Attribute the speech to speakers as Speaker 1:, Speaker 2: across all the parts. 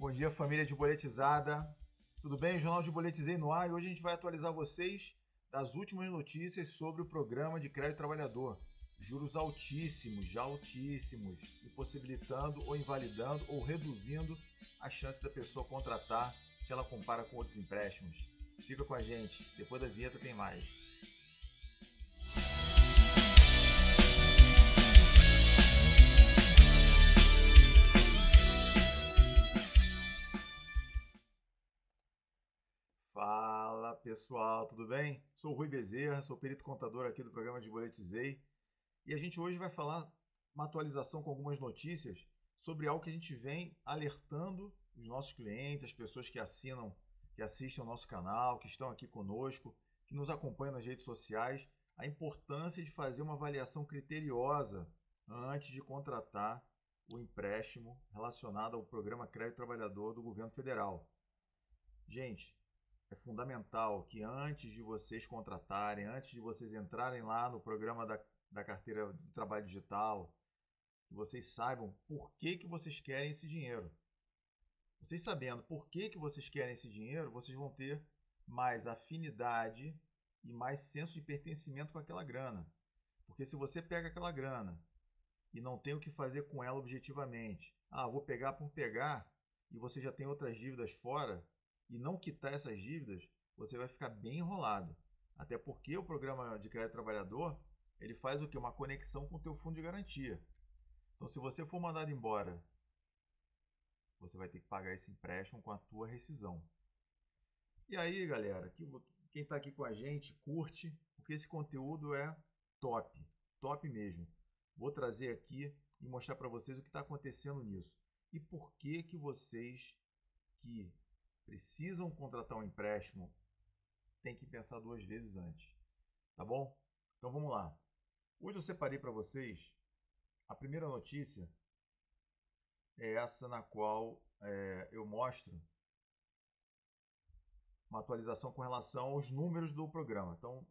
Speaker 1: Bom dia, família de Boletizada. Tudo bem? O Jornal de Boletizei no ar e hoje a gente vai atualizar vocês das últimas notícias sobre o programa de crédito trabalhador. Juros altíssimos, já altíssimos, impossibilitando ou invalidando ou reduzindo a chance da pessoa contratar se ela compara com outros empréstimos. Fica com a gente, depois da vinheta tem mais. Fala pessoal, tudo bem? Sou o Rui Bezerra, sou perito contador aqui do programa de Boletizei e a gente hoje vai falar uma atualização com algumas notícias sobre algo que a gente vem alertando os nossos clientes, as pessoas que assinam, que assistem ao nosso canal, que estão aqui conosco, que nos acompanham nas redes sociais, a importância de fazer uma avaliação criteriosa antes de contratar o empréstimo relacionado ao programa Crédito Trabalhador do Governo Federal. Gente, é fundamental que antes de vocês contratarem, antes de vocês entrarem lá no programa da carteira de trabalho digital, que vocês saibam por que vocês querem esse dinheiro. Vocês sabendo por que vocês querem esse dinheiro, vocês vão ter mais afinidade e mais senso de pertencimento com aquela grana. Porque se você pega aquela grana e não tem o que fazer com ela objetivamente, vou pegar por pegar, e você já tem outras dívidas fora, e não quitar essas dívidas, você vai ficar bem enrolado. Até porque o programa de crédito trabalhador, ele faz o quê? Uma conexão com o teu fundo de garantia. Então, se você for mandado embora, você vai ter que pagar esse empréstimo com a tua rescisão. E aí, galera, quem está aqui com a gente, curte, porque esse conteúdo é top, top mesmo. Vou trazer aqui e mostrar para vocês o que está acontecendo nisso. E por que vocês que precisam contratar um empréstimo têm que pensar duas vezes antes. Tá bom? Então vamos lá. Hoje eu separei para vocês a primeira notícia, é essa na qual eu mostro uma atualização com relação aos números do programa. Então,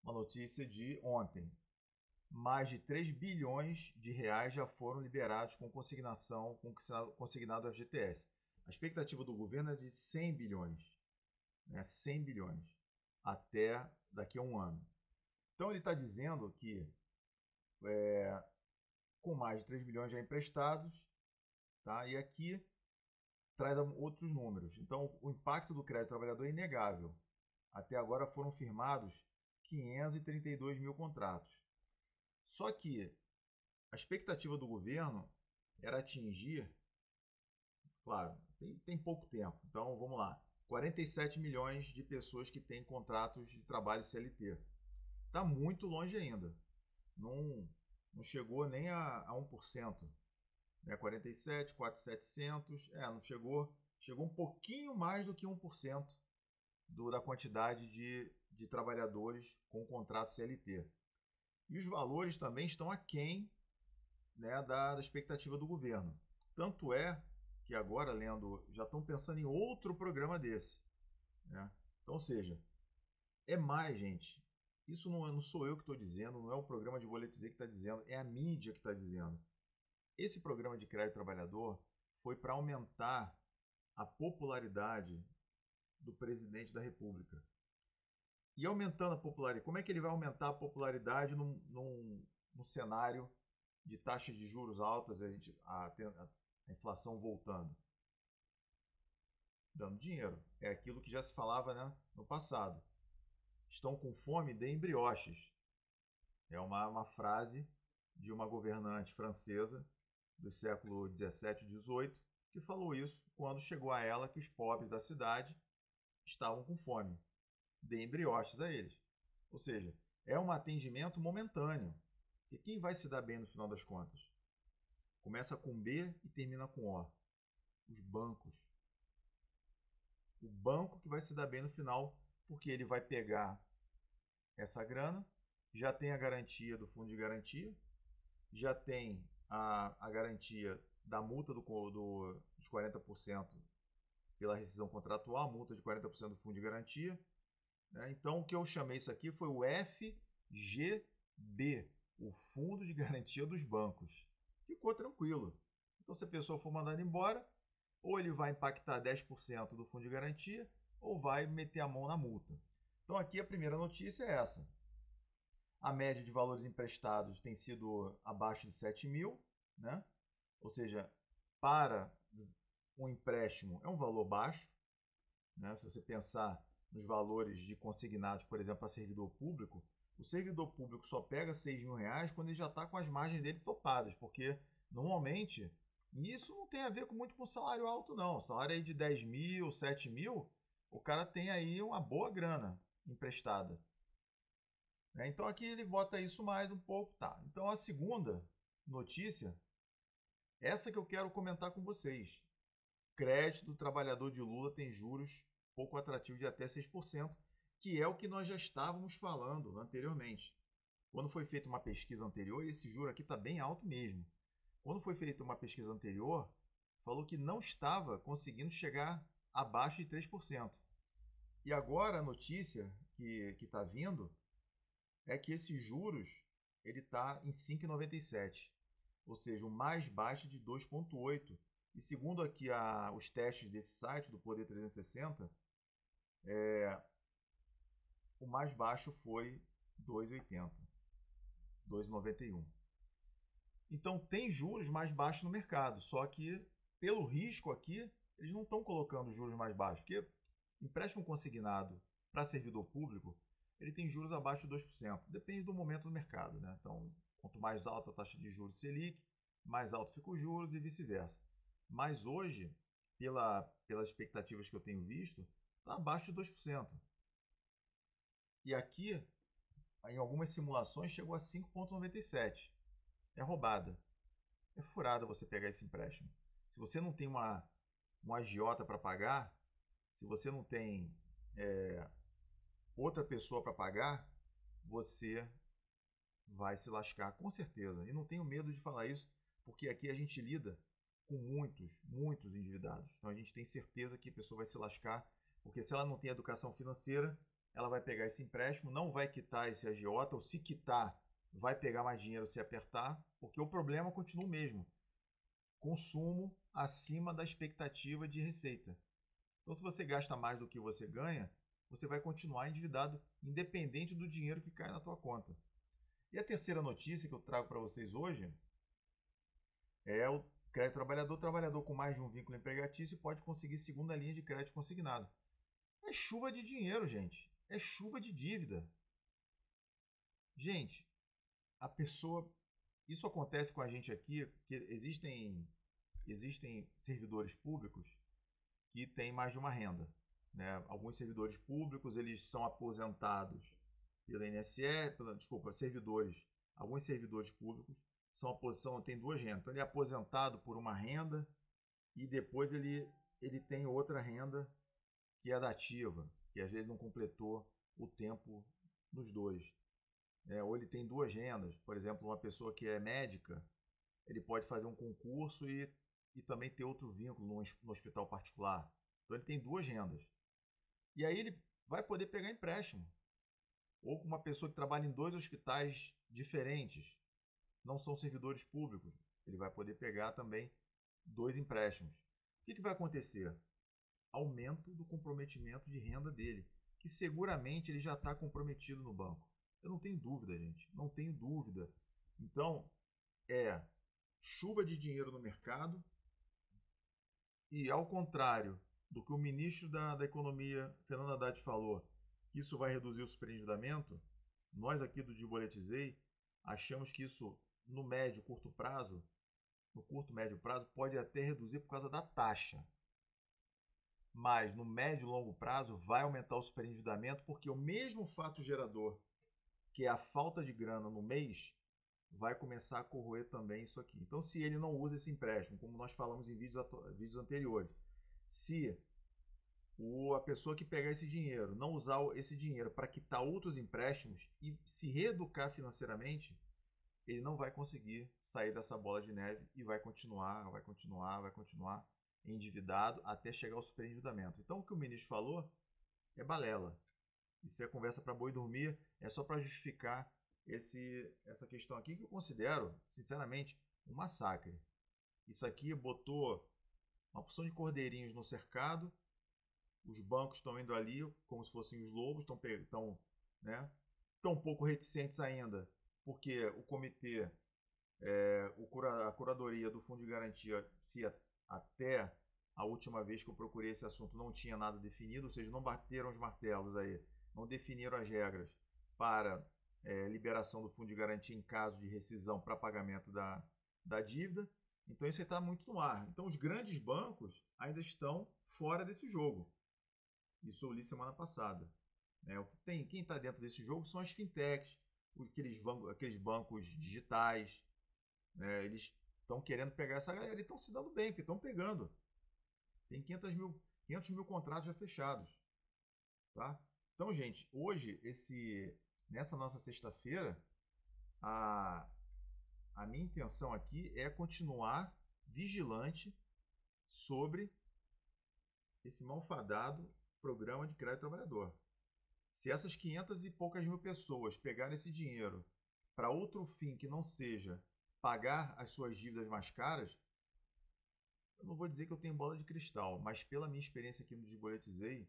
Speaker 1: uma notícia de ontem. Mais de 3 bilhões de reais já foram liberados com consignado ao FGTS. A expectativa do governo é de 100 bilhões, né? 100 bilhões, até daqui a um ano. Então ele está dizendo que com mais de 3 bilhões já emprestados, tá? E aqui traz outros números. Então o impacto do crédito trabalhador é inegável. Até agora foram firmados 532 mil contratos. Só que a expectativa do governo era atingir, claro, tem pouco tempo, então vamos lá, 47 milhões de pessoas que têm contratos de trabalho CLT. Está muito longe ainda, não chegou nem a 1%, né? 47, 4.700, não chegou um pouquinho mais do que 1% da quantidade de trabalhadores com contrato CLT. E os valores também estão aquém, né, da expectativa do governo. Tanto é que agora, já estão pensando em outro programa desse, né? Então, ou seja, é mais, gente. Isso não sou eu que estou dizendo, não é o programa de Boletizei que está dizendo, é a mídia que está dizendo. Esse programa de crédito trabalhador foi para aumentar a popularidade do presidente da República. E aumentando a popularidade, como é que ele vai aumentar a popularidade num cenário de taxas de juros altas, a inflação voltando? Dando dinheiro. É aquilo que já se falava, né, no passado. Estão com fome, deem brioches. É uma frase de uma governante francesa do século 17 e 18 que falou isso quando chegou a ela que os pobres da cidade estavam com fome. Deem brioches a eles. Ou seja, é um atendimento momentâneo. E quem vai se dar bem no final das contas? Começa com B e termina com O. Os bancos. O banco que vai se dar bem no final, porque ele vai pegar essa grana, já tem a garantia do fundo de garantia, já tem a garantia da multa dos 40% pela rescisão contratual, a multa de 40% do fundo de garantia, né? Então, o que eu chamei isso aqui foi o FGB, o Fundo de Garantia dos Bancos. Ficou tranquilo. Então, se a pessoa for mandada embora, ou ele vai impactar 10% do fundo de garantia, ou vai meter a mão na multa. Então aqui a primeira notícia é essa. A média de valores emprestados tem sido abaixo de 7 mil, né? Ou seja, para um empréstimo é um valor baixo, né? Se você pensar nos valores de consignados, por exemplo, a servidor público, o servidor público só pega 6 mil reais quando ele já está com as margens dele topadas, porque normalmente, e isso não tem a ver muito com salário alto não, salário aí de 10 mil, 7 mil, o cara tem aí uma boa grana emprestada. Então aqui ele bota isso mais um pouco, tá? Então a segunda notícia, essa que eu quero comentar com vocês. Crédito do trabalhador de Lula tem juros pouco atrativos de até 6%, que é o que nós já estávamos falando anteriormente. Quando foi feita uma pesquisa anterior, esse juro aqui está bem alto mesmo. Quando foi feita uma pesquisa anterior, falou que não estava conseguindo chegar abaixo de 3%. E agora a notícia que está vindo é que esses juros ele está em 5,97, ou seja, o mais baixo de 2,8. E segundo aqui os testes desse site, do Poder 360, o mais baixo foi 2,80, 2,91. Então tem juros mais baixos no mercado, só que pelo risco aqui, eles não estão colocando juros mais baixos, porque empréstimo consignado para servidor público, ele tem juros abaixo de 2%, depende do momento do mercado, né? Então, quanto mais alta a taxa de juros Selic, mais alto ficam os juros e vice-versa. Mas hoje, pelas expectativas que eu tenho visto, está abaixo de 2%. E aqui, em algumas simulações, chegou a 5,97. É roubada. É furada você pegar esse empréstimo. Se você não tem um agiota para pagar, se você não tem outra pessoa para pagar, você vai se lascar com certeza. E não tenho medo de falar isso, porque aqui a gente lida com muitos endividados. Então a gente tem certeza que a pessoa vai se lascar, porque se ela não tem educação financeira, ela vai pegar esse empréstimo, não vai quitar esse agiota, ou se quitar, vai pegar mais dinheiro se apertar, porque o problema continua o mesmo. Consumo acima da expectativa de receita. Então se você gasta mais do que você ganha, você vai continuar endividado, independente do dinheiro que cai na tua conta. E a terceira notícia que eu trago para vocês hoje é o crédito trabalhador. Trabalhador com mais de um vínculo empregatício pode conseguir segunda linha de crédito consignado. É chuva de dinheiro, gente. É chuva de dívida. Gente, a pessoa... Isso acontece com a gente aqui, que existem servidores públicos que têm mais de uma renda, né? Alguns servidores públicos, eles são aposentados pela INSS, alguns servidores públicos têm duas rendas. Então ele é aposentado por uma renda e depois ele tem outra renda que é da ativa, que às vezes não completou o tempo nos dois. Ou ele tem duas rendas, por exemplo, uma pessoa que é médica, ele pode fazer um concurso e também ter outro vínculo no hospital particular. Então ele tem duas rendas. E aí ele vai poder pegar empréstimo. Ou com uma pessoa que trabalha em dois hospitais diferentes, não são servidores públicos, ele vai poder pegar também dois empréstimos. O que vai acontecer? Aumento do comprometimento de renda dele, que seguramente ele já está comprometido no banco. Eu não tenho dúvida, gente, não tenho dúvida. Então, é chuva de dinheiro no mercado e, ao contrário do que o ministro da Economia, Fernando Haddad, falou, que isso vai reduzir o superendividamento, nós aqui do Desboletizei achamos que isso no curto médio prazo, pode até reduzir por causa da taxa. Mas no médio e longo prazo vai aumentar o superendividamento, porque o mesmo fato gerador, que é a falta de grana no mês, vai começar a corroer também isso aqui. Então, se ele não usa esse empréstimo, como nós falamos em vídeos anteriores, se a pessoa que pegar esse dinheiro não usar esse dinheiro para quitar outros empréstimos e se reeducar financeiramente, ele não vai conseguir sair dessa bola de neve e vai continuar endividado até chegar ao superendividamento. Então, o que o ministro falou é balela. Isso é conversa para boi dormir, é só para justificar essa questão aqui, que eu considero, sinceramente, um massacre. Isso aqui botou uma porção de cordeirinhos no cercado, os bancos estão indo ali como se fossem os lobos, estão, né, tão um pouco reticentes ainda, porque o comitê, a curadoria do Fundo de Garantia, se até a última vez que eu procurei esse assunto não tinha nada definido, ou seja, não bateram os martelos aí, não definiram as regras para liberação do Fundo de Garantia em caso de rescisão para pagamento da dívida. Então isso está muito no ar. Então os grandes bancos ainda estão fora desse jogo. Isso eu li semana passada. Quem está dentro desse jogo são as fintechs, aqueles bancos digitais. Eles estão querendo pegar essa galera e estão se dando bem, porque estão pegando. Tem 500 mil contratos já fechados. Tá? Então, gente, hoje, nessa nossa sexta-feira, a minha intenção aqui é continuar vigilante sobre esse malfadado programa de crédito trabalhador. Se essas 500 e poucas mil pessoas pegarem esse dinheiro para outro fim que não seja pagar as suas dívidas mais caras, eu não vou dizer que eu tenho bola de cristal, mas pela minha experiência aqui no Desboletizei,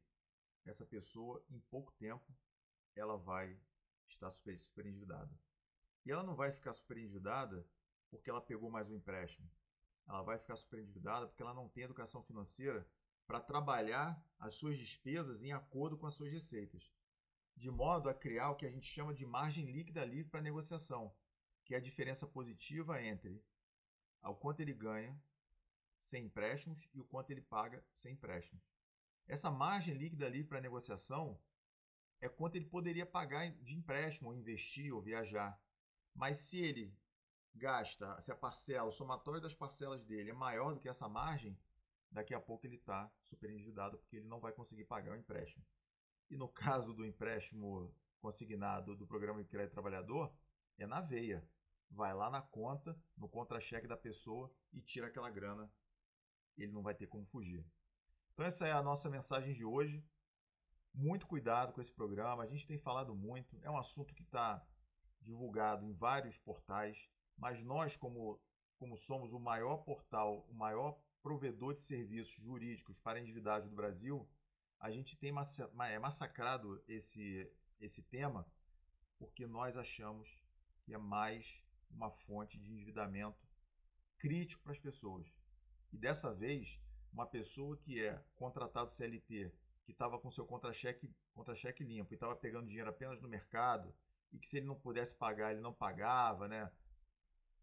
Speaker 1: essa pessoa, em pouco tempo, ela vai estar super endividada. E ela não vai ficar super endividada porque ela pegou mais um empréstimo. Ela vai ficar super endividada porque ela não tem educação financeira para trabalhar as suas despesas em acordo com as suas receitas, de modo a criar o que a gente chama de margem líquida livre para negociação, que é a diferença positiva entre o quanto ele ganha sem empréstimos e o quanto ele paga sem empréstimos. Essa margem líquida livre para negociação é quanto ele poderia pagar de empréstimo, ou investir, ou viajar. Mas se ele gasta, se a parcela, o somatório das parcelas dele é maior do que essa margem, daqui a pouco ele está super endividado porque ele não vai conseguir pagar o empréstimo. E no caso do empréstimo consignado do programa de crédito trabalhador, é na veia. Vai lá na conta, no contra-cheque da pessoa e tira aquela grana. Ele não vai ter como fugir. Então essa é a nossa mensagem de hoje. Muito cuidado com esse programa. A gente tem falado muito. É um assunto que está divulgado em vários portais. Mas nós, como somos o maior portal, o maior provedor de serviços jurídicos para endividados do Brasil, a gente tem massacrado esse tema porque nós achamos que é mais uma fonte de endividamento crítico para as pessoas. E dessa vez, uma pessoa que é contratado CLT, que estava com seu contra-cheque limpo e estava pegando dinheiro apenas no mercado, e que se ele não pudesse pagar, ele não pagava, né?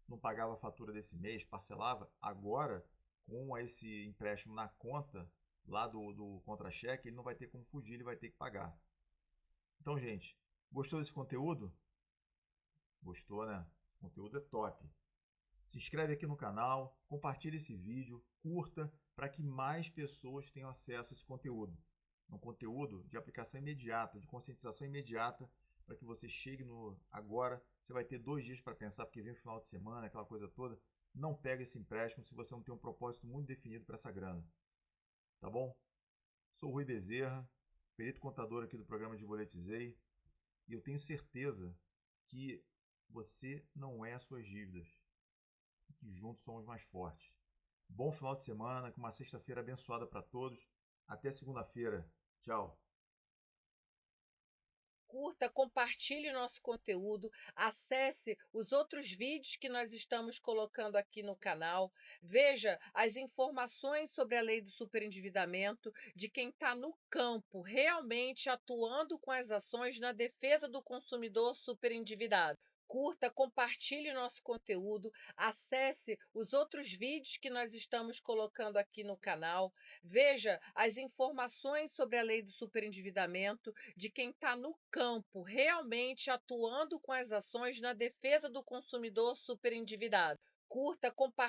Speaker 1: Não pagava a fatura desse mês, parcelava, agora, com esse empréstimo na conta lá do contra-cheque, ele não vai ter como fugir, ele vai ter que pagar. Então, gente, gostou desse conteúdo? Gostou, né? O conteúdo é top. Se inscreve aqui no canal, compartilhe esse vídeo, curta, para que mais pessoas tenham acesso a esse conteúdo. Um conteúdo de aplicação imediata, de conscientização imediata, para que você chegue no agora. Você vai ter 2 dias para pensar, porque vem o final de semana, aquela coisa toda. Não pega esse empréstimo se você não tem um propósito muito definido para essa grana. Tá bom? Sou o Rui Bezerra, perito contador aqui do programa Desboletizei, e eu tenho certeza que você não é as suas dívidas, que juntos somos mais fortes. Bom final de semana, com uma sexta-feira abençoada para todos. Até segunda-feira. Tchau.
Speaker 2: Curta, compartilhe nosso conteúdo, acesse os outros vídeos que nós estamos colocando aqui no canal, veja as informações sobre a lei do superendividamento de quem está no campo, realmente atuando com as ações na defesa do consumidor superendividado. Curta, compartilhe nosso conteúdo, acesse os outros vídeos que nós estamos colocando aqui no canal, veja as informações sobre a lei do superendividamento de quem está no campo, realmente atuando com as ações na defesa do consumidor superendividado. Curta, compartilhe.